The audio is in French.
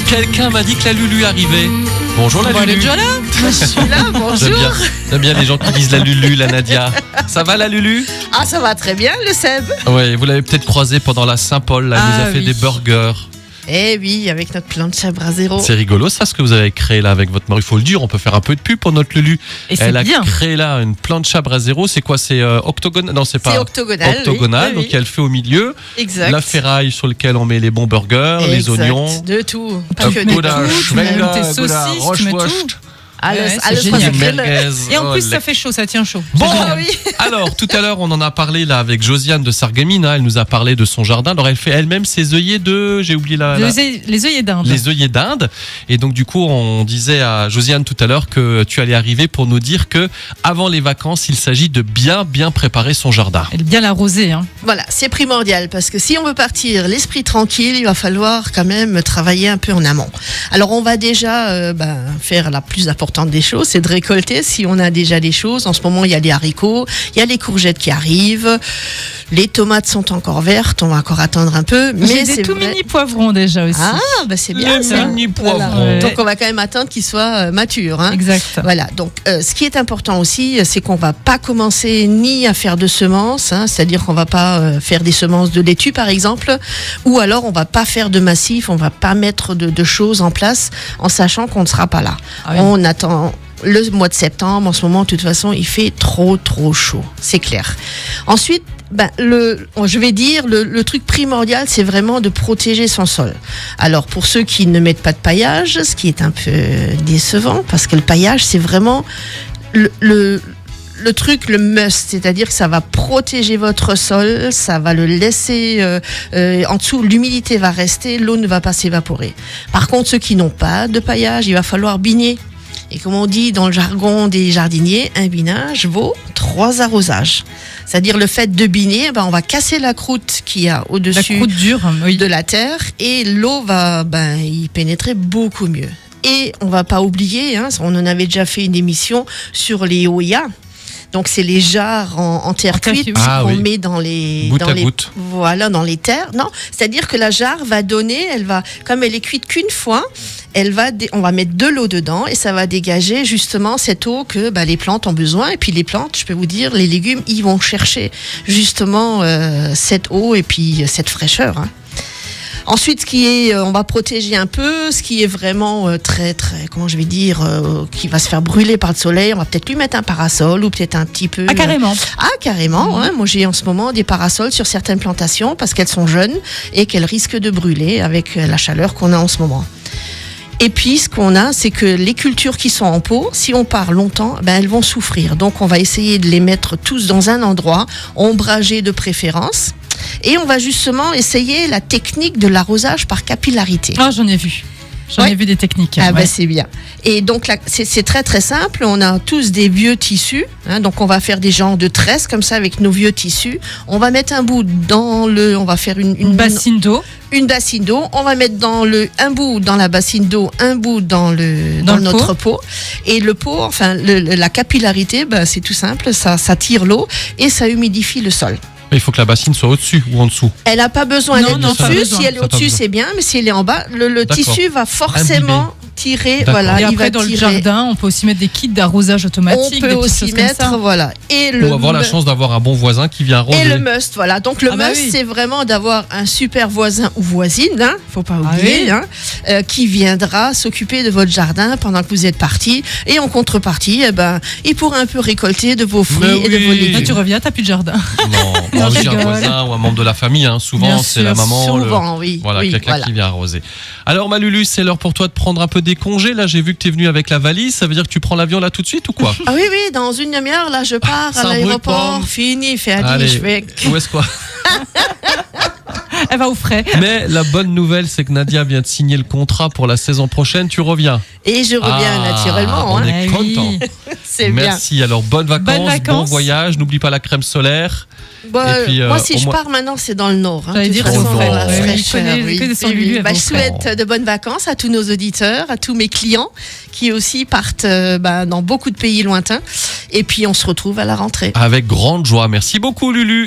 Quelqu'un m'a dit que la Lulu arrivait. Bonjour la Elle est Lulu. déjà là. Je suis là, bonjour. J'aime bien les gens qui disent la Lulu, la Nadia. Ça va la Lulu? Ah, ça va très bien, le Seb. Oui, vous l'avez peut-être croisé pendant la Saint-Paul. Là, elle nous a fait oui. des burgers. Eh oui, avec notre plancha Brasero. C'est rigolo ça, ce que vous avez créé là avec votre mari. Il faut le dire, on peut faire un peu de pub pour notre Lulu. Et c'est Elle a bien. créé là une plancha Brasero. C'est quoi? C'est octogonal? Non, c'est pas C'est octogonal. octogonal. oui, Donc oui. elle fait au milieu Exact. la ferraille sur laquelle on met les bons burgers, les Exact. oignons. De tout. Tu Pas que mets des tout, tu mets schwenga, tes saucisses, tu mets rochwurst, tout. Alles, Ouais, c'est alles génial. was des ich will. merguez. Et en Oh, plus, les- ça fait chaud, ça tient chaud. Bon, Ah oui. alors tout à l'heure on en a parlé là avec Josiane de Sarreguemines, hein, elle nous a parlé de son jardin. Alors elle fait elle-même ses œillets de, j'ai oublié Les œillets d'Inde. les œillets d'Inde. Et donc du coup on disait à Josiane tout à l'heure que tu allais arriver pour nous dire que avant les vacances il s'agit de bien préparer son jardin. Elle est bien l'arrosée. Hein. Voilà, c'est primordial parce que si on veut partir l'esprit tranquille, il va falloir quand même travailler un peu en amont. Alors on va déjà faire la plus importante des choses, c'est de récolter si on a déjà des choses. En ce moment, il y a les haricots, il y a les courgettes qui arrivent, les tomates sont encore vertes, on va encore attendre un peu. J'ai Mais des c'est tout vrai. mini poivrons déjà aussi. Ah, c'est bien Les ça. mini poivrons. Ouais. Donc on va quand même attendre qu'ils soient matures. Hein. Exact. Voilà, donc ce qui est important aussi, c'est qu'on va pas commencer ni à faire de semences, hein, c'est-à-dire qu'on va pas faire des semences de laitue par exemple, ou alors on va pas faire de massif, on va pas mettre de choses en place en sachant qu'on ne sera pas là. Ah oui. On attend le mois de septembre, en ce moment de toute façon il fait trop chaud, c'est clair. Ensuite, je vais dire, le truc primordial, c'est vraiment de protéger son sol. Alors, pour ceux qui ne mettent pas de paillage, ce qui est un peu décevant, parce que le paillage, c'est vraiment le truc, le must, c'est-à-dire que ça va protéger votre sol, ça va le laisser en dessous, l'humidité va rester, l'eau ne va pas s'évaporer. Par contre, ceux qui n'ont pas de paillage, il va falloir biner. Et comme on dit dans le jargon des jardiniers, un binage vaut 3 arrosages. C'est-à-dire le fait de biner, on va casser la croûte qu'il y a La au-dessus croûte dure, oui. de la terre et l'eau va y pénétrer beaucoup mieux. Et on va pas oublier, hein, on en avait déjà fait une émission sur les Oya. Donc c'est les jarres en terre cuite Ah qu'on oui. met dans les Goutte à goutte. Voilà, dans les terres. Non, c'est-à-dire que la jarre va donner, comme elle est cuite qu'une fois, on va mettre de l'eau dedans et ça va dégager justement cette eau que les plantes ont besoin. Et puis les plantes, je peux vous dire, les légumes, ils vont chercher justement cette eau et puis cette fraîcheur. Hein. Ensuite, on va protéger un peu, ce qui est vraiment très, comment je vais dire, qui va se faire brûler par le soleil. On va peut-être lui mettre un parasol ou peut-être un petit peu. Ah, carrément. Carrément. Hein. Moi, j'ai en ce moment des parasols sur certaines plantations parce qu'elles sont jeunes et qu'elles risquent de brûler avec la chaleur qu'on a en ce moment. Et puis, ce qu'on a, c'est que les cultures qui sont en pot, si on part longtemps, elles vont souffrir. Donc, on va essayer de les mettre tous dans un endroit, ombragé de préférence. Et on va justement essayer la technique de l'arrosage par capillarité. Ah, j'en ai vu. J'en ai vu des techniques. Ah ouais. c'est bien. Et donc là, c'est très très simple. On a tous des vieux tissus. Hein, donc on va faire des genres de tresses comme ça avec nos vieux tissus. On va mettre un bout on va faire une bassine d'eau. Une bassine d'eau. On va mettre un bout dans la bassine d'eau, un bout dans notre pot. Et le pot, enfin la capillarité, c'est tout simple. Ça tire l'eau et ça humidifie le sol. Il faut que la bassine soit au-dessus ou en dessous. Elle n'a pas besoin d'être Non, pas au-dessus. besoin. Si elle est Ça a pas au-dessus, besoin. c'est bien, mais si elle est en bas, le tissu va forcément tirer. D'accord. Voilà, Et il après, va dans le tirer. jardin, on peut aussi mettre des kits d'arrosage On automatique. peut des petites aussi choses comme ça. mettre, voilà. Et Pour avoir la chance d'avoir un bon voisin qui vient arroser. Et le must, voilà. Donc le Ah bah must, oui. c'est vraiment d'avoir un super voisin ou voisine, hein, faut pas oublier, oui. qui viendra s'occuper de votre jardin pendant que vous êtes parti. Et en contrepartie, il pourra un peu récolter de vos fruits Mais et de vos oui. Là, légumes. tu reviens, t'as plus de jardin. Non, Non, je aussi un rigole. voisin ou un membre de la famille. Hein. Souvent, Bien c'est sûr, la maman. souvent, oui. Voilà, Oui, quelqu'un voilà. qui vient arroser. Alors, ma Lulu, c'est l'heure pour toi de prendre un peu des congés. Là, j'ai vu que tu es venue avec la valise. Ça veut dire que tu prends l'avion là tout de suite ou quoi? Ah oui, dans une demi-heure, là, je pars C'est à un bruit de l'aéroport. pomme. Fini, fait Allez, je vais. où est-ce quoi? Elle va au frais. Mais la bonne nouvelle, c'est que Nadia vient de signer le contrat pour la saison prochaine. Tu reviens. Et je reviens naturellement. On Hein. est Eh oui. content. C'est bien. Merci. Alors, bonnes vacances, Bonnes vacances. bon voyage. N'oublie pas la crème solaire. Bon, Et puis, moi, si au je moins- pars maintenant, c'est dans le nord. Hein, J'allais de dire, toute c'est façon, au nord. la Ouais, fraîcheur, oui, que des oui, Lulu, oui. elle va Je au souhaite de bonnes vacances à tous nos auditeurs, à tous mes clients qui aussi partent dans beaucoup de pays lointains. Et puis, on se retrouve à la rentrée. Avec grande joie. Merci beaucoup, Lulu.